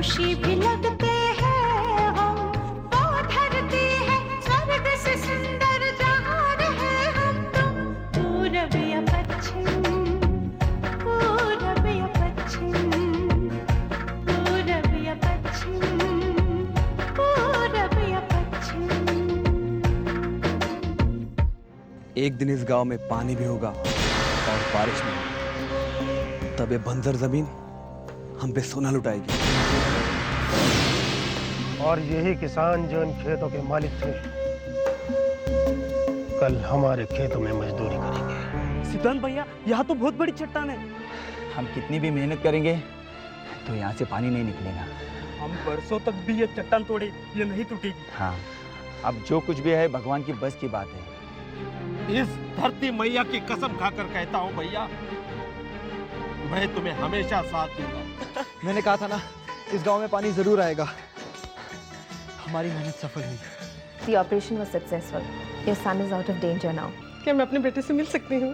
खुशी भी लगते हैं हम, वो धरती है स्वर्ग से सुंदर जहान है हम तुम। पूरब या पश्चिम, पूरब या पश्चिम, पूरब या पश्चिम, पूरब या पश्चिम। एक दिन इस गांव में पानी भी होगा और बारिश भी, तब ये बंजर जमीन हम पे सोना लुटाएगी। और यही किसान जो इन खेतों के मालिक थे, कल हमारे खेतों में मजदूरी करेंगे। सिद्धांत भैया, यहाँ तो बहुत बड़ी चट्टान है। हम कितनी भी मेहनत करेंगे तो यहाँ से पानी नहीं निकलेगा। हम बरसों तक भी ये चट्टान तोड़े, ये नहीं टूटेगी। हाँ, अब जो कुछ भी है भगवान की बस की बात है। इस धरती मैया की कसम खाकर कहता हूँ भैया, मैं तुम्हें हमेशा साथ दूंगा। मैंने कहा था ना, इस गांव में पानी जरूर आएगा। हमारी मेहनत सफल हुई। The operation was successful. Your son is out of danger now. क्या मैं अपने बेटे से मिल सकती हूँ?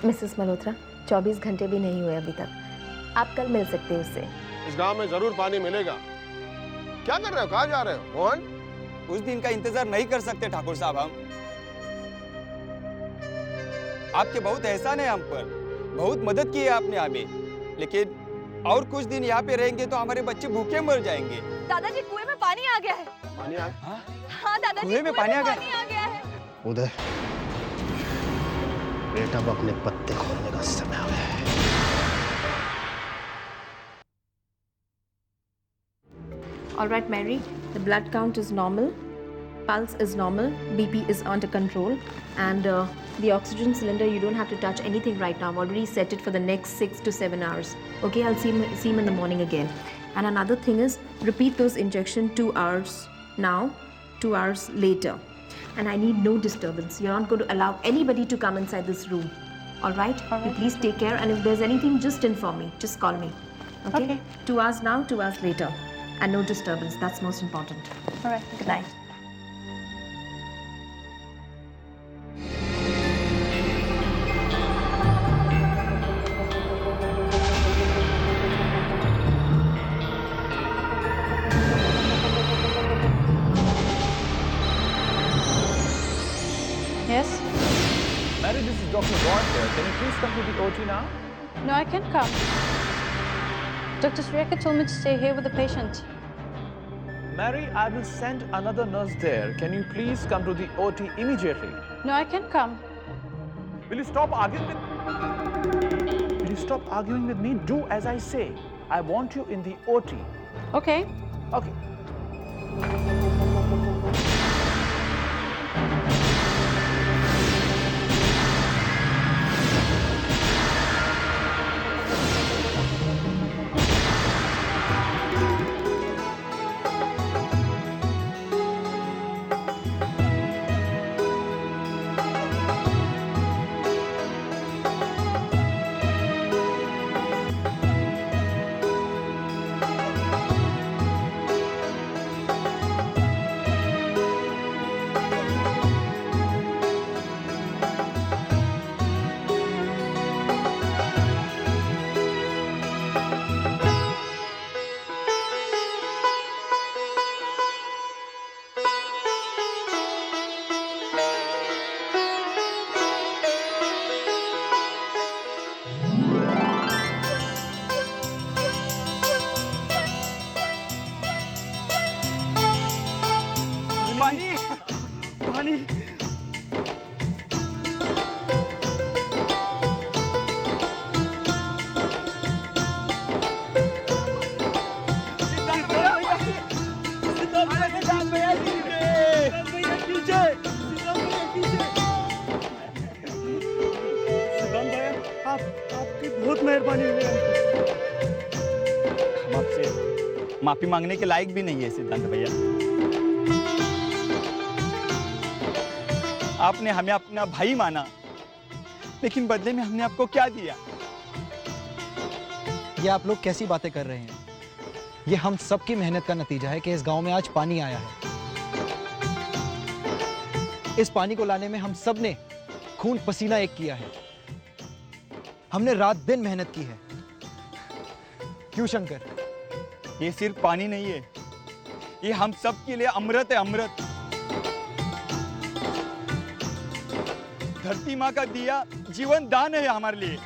मिसेस मल्होत्रा, 24 घंटे भी नहीं हुए अभी तक। आप कल मिल सकते हैं उससे। इस गांव में जरूर पानी मिलेगा। क्या कर रहे हो, कहाँ जा रहे हो मोहन? उस दिन का इंतजार नहीं कर सकते ठाकुर साहब। हम आपके बहुत एहसान है हम पर, बहुत मदद की है आपने हमें, लेकिन और कुछ दिन यहाँ पे रहेंगे तो हमारे बच्चे भूखे मर जाएंगे। दादाजी, कुएं में पानी आ गया है। पानी आ? हाँ दादाजी, कुएं में पानी आ गया है। उदय, बेटा अब अपने पत्ते खोलने का समय आ गया है। All right, Mary. The blood count is normal. Pulse is normal. BP is under control. And the oxygen cylinder, you don't have to touch anything right now. I've already set it for the next 6 to 7 hours. Okay, I'll see him in the morning again. And another thing is, repeat those injections 2 hours now, 2 hours later. And I need no disturbance. You're not going to allow anybody to come inside this room. All right? You please take care. And if there's anything, just inform me. Just call me. Okay? 2 hours now, 2 hours later. And no disturbance. That's most important. All right, good night. Yes? Mary, this is Dr. Gord here. Can you please come to the OT now? No, I can't come. Dr. Sriyaka told me to stay here with the patient. Mary, I will send another nurse there. Can you please come to the OT immediately? No, I can't come. Will you stop arguing with... Will you stop arguing with me? Do as I say. I want you in the OT. Okay. Okay. पानी, पानी। आपकी बहुत मेहरबानी हुई। हम आपसे माफी मांगने के लायक भी नहीं है सिद्धांत भैया। आपने हमें अपना भाई माना, लेकिन बदले में हमने आपको क्या दिया? ये आप लोग कैसी बातें कर रहे हैं? ये हम सबकी मेहनत का नतीजा है कि इस गांव में आज पानी आया है। इस पानी को लाने में हम सब ने खून पसीना एक किया है। हमने रात दिन मेहनत की है। क्यों शंकर? ये सिर्फ पानी नहीं है, ये हम सब के लिए अमृत है, अमृत। धरती माँ का दिया जीवन दान है हमारे लिए।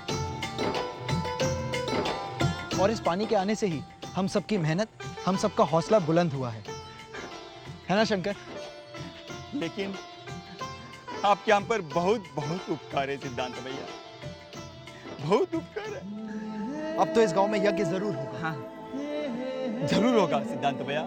और इस पानी के आने से ही हम सबकी मेहनत, हम सबका हौसला बुलंद हुआ है ना शंकर? लेकिन आपके हम पर बहुत बहुत उपकार है सिद्धांत भैया, बहुत उपकार है। अब तो इस गांव में यज्ञ जरूर होगा। हाँ, जरूर होगा सिद्धांत भैया।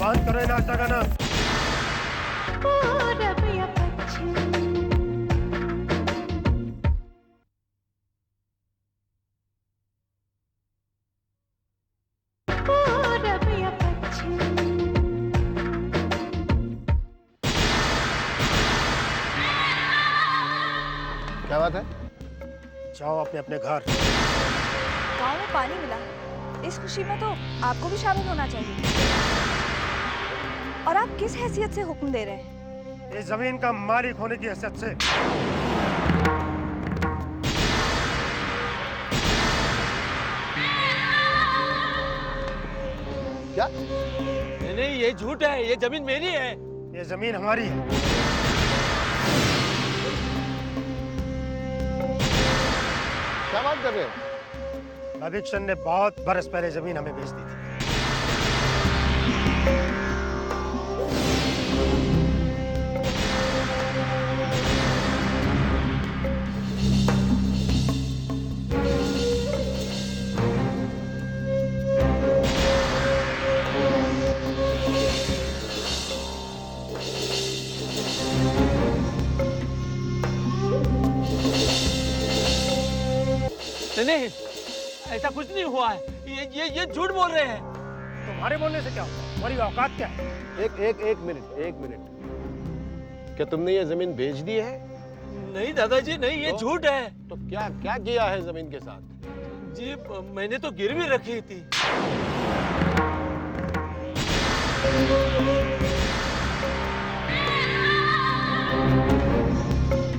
बात करो नाश्ता का नाम। पूरब या पश्चिम, पूरब या पश्चिम, क्या बात है? जाओ अपने अपने घर। गांव में पानी मिला, इस खुशी में तो आपको भी शामिल होना चाहिए। और आप किस हैसियत से हुक्म दे रहे हैं? इस जमीन का मालिक होने की हैसियत से। क्या? नहीं, ये झूठ है, ये जमीन मेरी है। ये जमीन हमारी है। क्या बात कर रहे हो? लविक्शन ने बहुत बरस पहले जमीन हमें बेच दी थी। नहीं, ऐसा कुछ नहीं हुआ है। ये झूठ बोल रहे हैं। तुम्हारे बोलने से क्या होगा? तुम्हारी औकात क्या है? एक मिनट। क्या तुमने ये जमीन बेच दी है? नहीं दादाजी, नहीं, ये झूठ है। तो क्या क्या किया है जमीन के साथ? जी, मैंने तो गिरवी रखी थी।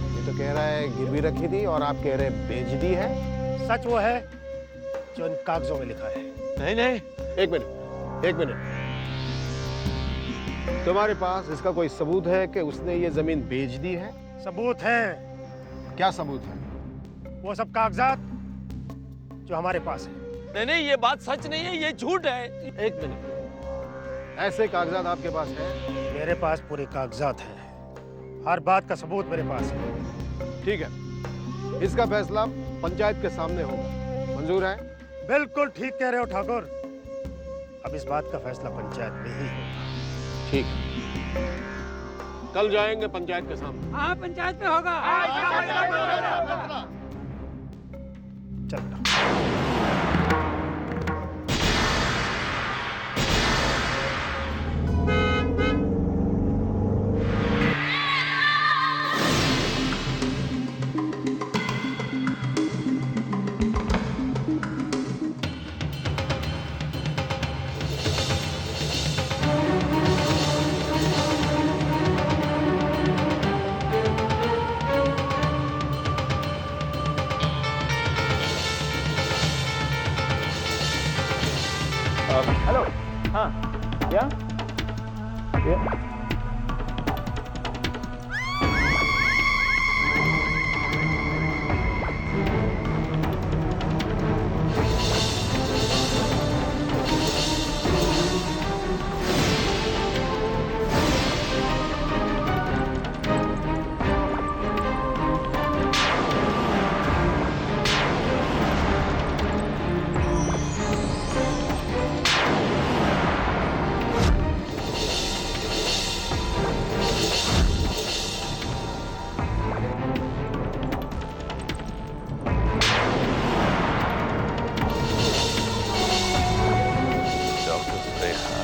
ये तो कह रहा है गिरवी रखी थी और आप कह रहे हैं बेच दी है। सच वो है जो इन कागजों में लिखा है। नहीं। एक मिनट। तुम्हारे पास इसका कोई सबूत है कि उसने ये जमीन बेच दी है? सबूत है। क्या सबूत है? वो सब कागजात जो हमारे पास है। नहीं, ये बात सच नहीं है, ये झूठ है। एक मिनट, ऐसे कागजात आपके पास हैं? मेरे पास पूरे कागजात हैं। हर बात का सबूत मेरे पास है। ठीक है, इसका फैसला पंचायत के सामने होगा। मंजूर है? बिल्कुल ठीक कह रहे हो ठाकुर। अब इस बात का फैसला पंचायत में ही होगा। ठीक है, कल जाएंगे पंचायत के सामने। हाँ, पंचायत में होगा। चल। sir. Yeah. डॉक्टर सुरेखा,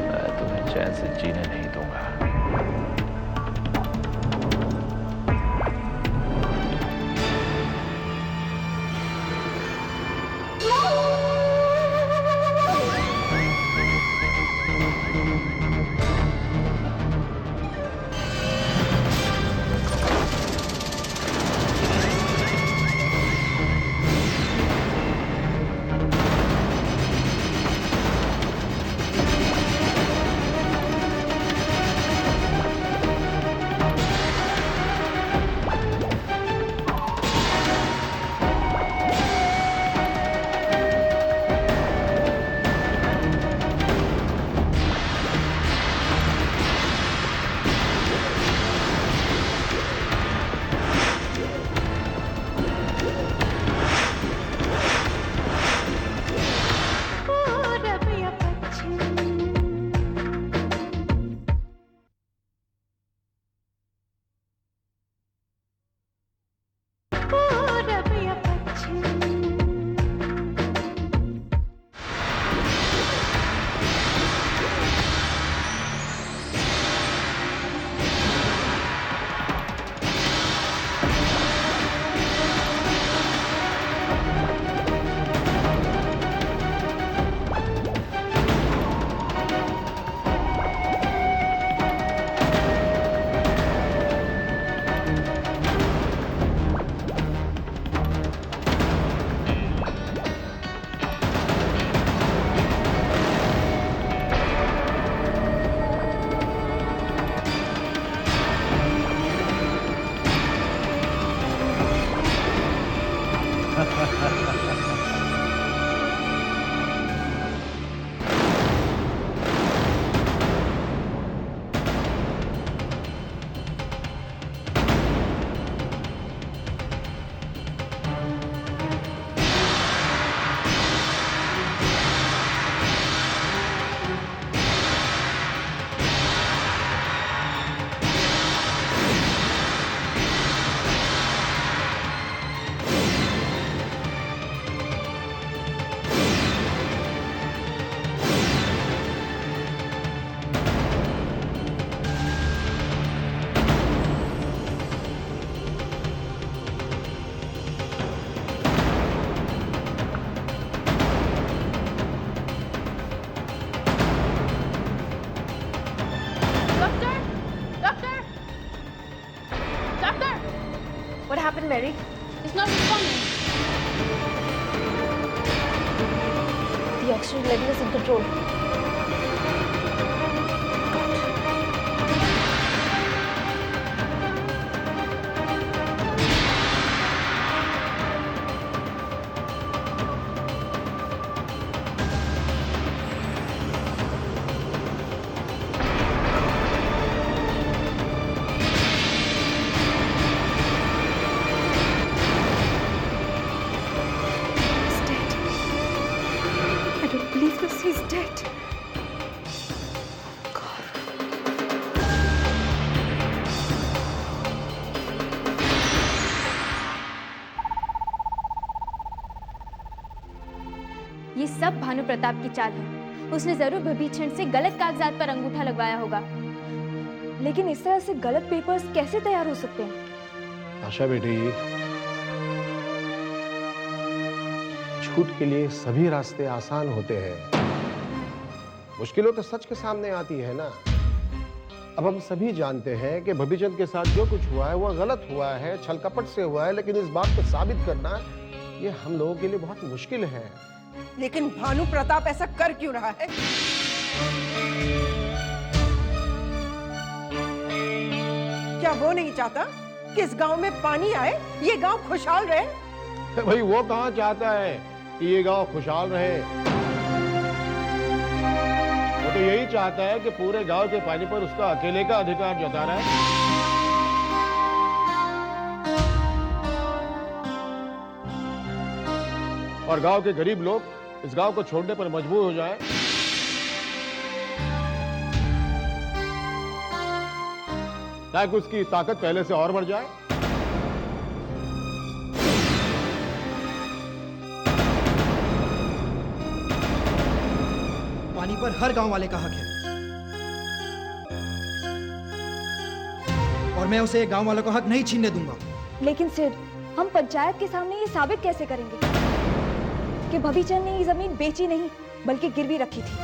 मैं तुम्हें चैन से जीने नहीं दूंगा। पूरब या पश्चिम, पूरब या पश्चिम, What happened, Mary? It's not responding. The oxygen level is in control. He's dead. I don't believe this. He's dead. ये सब भानु प्रताप की चाल है। उसने जरूर विभीषण से गलत कागजात पर अंगूठा लगवाया होगा। लेकिन इस तरह से गलत पेपर्स कैसे तैयार हो सकते हैं? आशा बेटी, झूठ के लिए सभी रास्ते आसान होते हैं, मुश्किलों तो सच के सामने आती है ना। अब हम सभी जानते हैं कि भविचंद के साथ जो कुछ हुआ है वो गलत हुआ है, छल कपट से हुआ है, लेकिन इस बात को साबित करना ये हम लोगों के लिए बहुत मुश्किल है। लेकिन भानु प्रताप ऐसा कर क्यों रहा है? क्या वो नहीं चाहता कि इस गांव में पानी आए, ये गांव खुशहाल रहे? भाई वो कहाँ चाहता है कि ये गांव खुशहाल रहे? वो तो यही चाहता है कि पूरे गांव के पानी पर उसका अकेले का अधिकार जता रहा है। और गांव के गरीब लोग इस गांव को छोड़ने पर मजबूर हो जाएं। ताकि उसकी ताकत पहले से और बढ़ जाए। पानी पर हर गांव वाले का हक है और मैं उसे गांव वालों का हक नहीं छीनने दूंगा। लेकिन सिर, हम पंचायत के सामने ये साबित कैसे करेंगे कि भविचंद ने ये जमीन बेची नहीं बल्कि गिरवी रखी थी?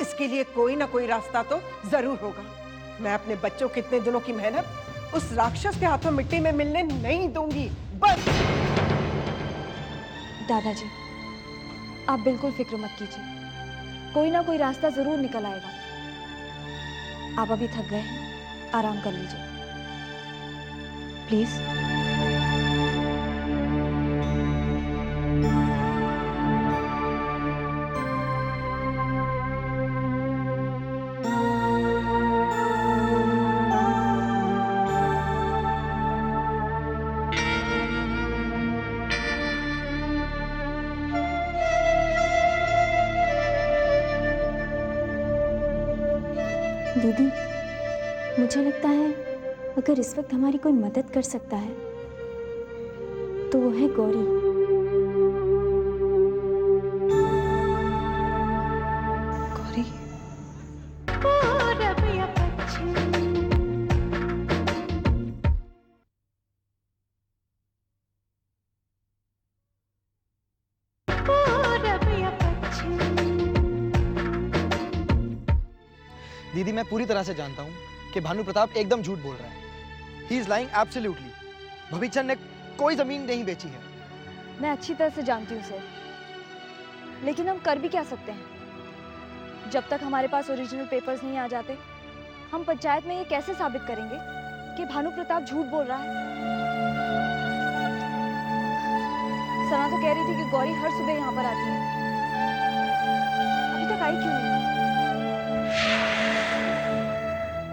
इसके लिए कोई ना कोई रास्ता तो जरूर होगा। मैं अपने बच्चों की इतने दिनों की मेहनत उस राक्षस के हाथों मिट्टी में मिलने नहीं दूंगी। बस। दादाजी, आप बिल्कुल फिक्र मत कीजिए, कोई ना कोई रास्ता जरूर निकल आएगा। आप अभी थक गए हैं, आराम कर लीजिए प्लीज। दीदी, मुझे लगता है अगर इस वक्त हमारी कोई मदद कर सकता है तो वो है गौरी। गौरी? दीदी, मैं पूरी तरह से जानता हूँ कि भानु प्रताप एकदम झूठ बोल रहा है। He is lying absolutely. भविचंद ने कोई जमीन नहीं बेची है। मैं अच्छी तरह से जानती हूँ सर, लेकिन हम कर भी क्या सकते हैं? जब तक हमारे पास ओरिजिनल पेपर्स नहीं आ जाते, हम पंचायत में ये कैसे साबित करेंगे कि भानु प्रताप झूठ बोल रहा है? सना तो कह रही थी कि गौरी हर सुबह यहाँ पर आती है, अभी तक आई क्यों नहीं?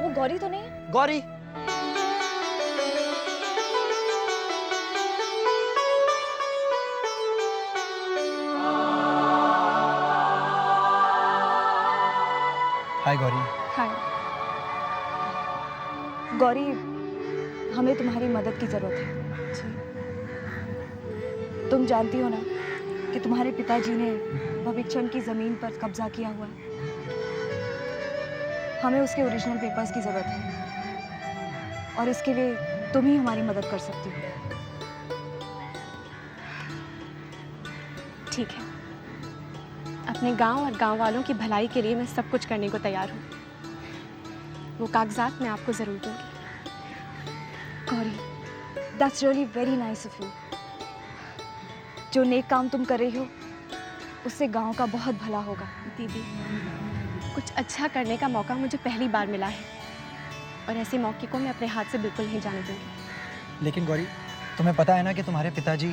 वो गौरी तो नहीं है? गौरी? हाय गौरी। हाय गौरी, हमें तुम्हारी मदद की जरूरत है। तुम जानती हो ना कि तुम्हारे पिताजी ने भविचंद की जमीन पर कब्जा किया हुआ है। हमें उसके ओरिजिनल पेपर्स की जरूरत है और इसके लिए तुम ही हमारी मदद कर सकती हो। ठीक है, अपने गांव और गांव वालों की भलाई के लिए मैं सब कुछ करने को तैयार हूँ। वो कागजात मैं आपको जरूर दूंगी। Gauri, that's really very nice of you. जो नेक काम तुम कर रही हो उससे गांव का बहुत भला होगा। दीदी, कुछ अच्छा करने का मौका मुझे पहली बार मिला है और ऐसे मौके को मैं अपने हाथ से बिल्कुल नहीं जाने दूंगी। लेकिन गौरी, तुम्हें पता है ना कि तुम्हारे पिताजी...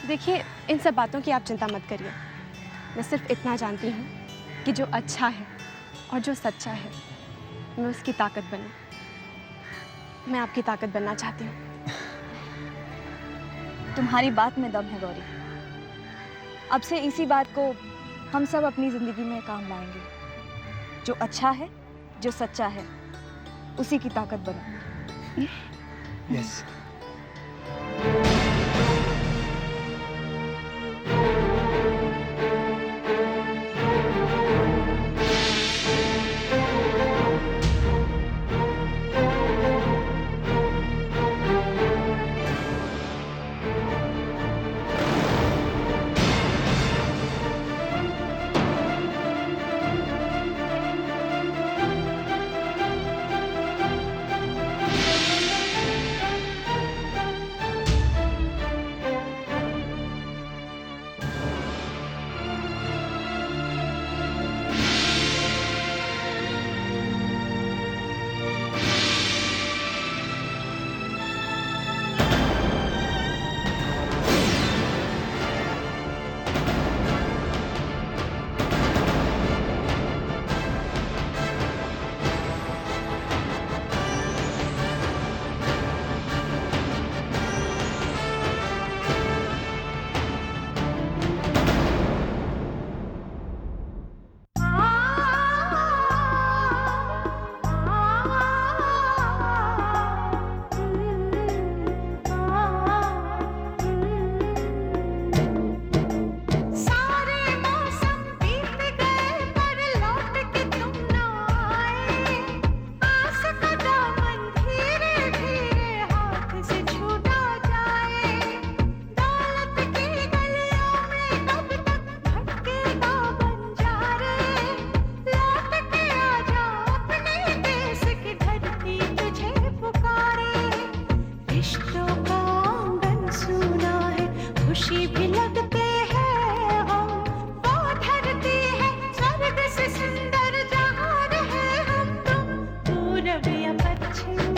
देखिए, इन सब बातों की आप चिंता मत करिए। मैं सिर्फ इतना जानती हूँ कि जो अच्छा है और जो सच्चा है, मैं उसकी ताकत बनूं। मैं आपकी ताकत बनना चाहती हूँ। तुम्हारी बात में दम है गौरी। अब से इसी बात को हम सब अपनी जिंदगी में काम लाएंगे। जो अच्छा है, जो सच्चा है, उसी की ताकत बनो। यस। पूरब या पश्चिम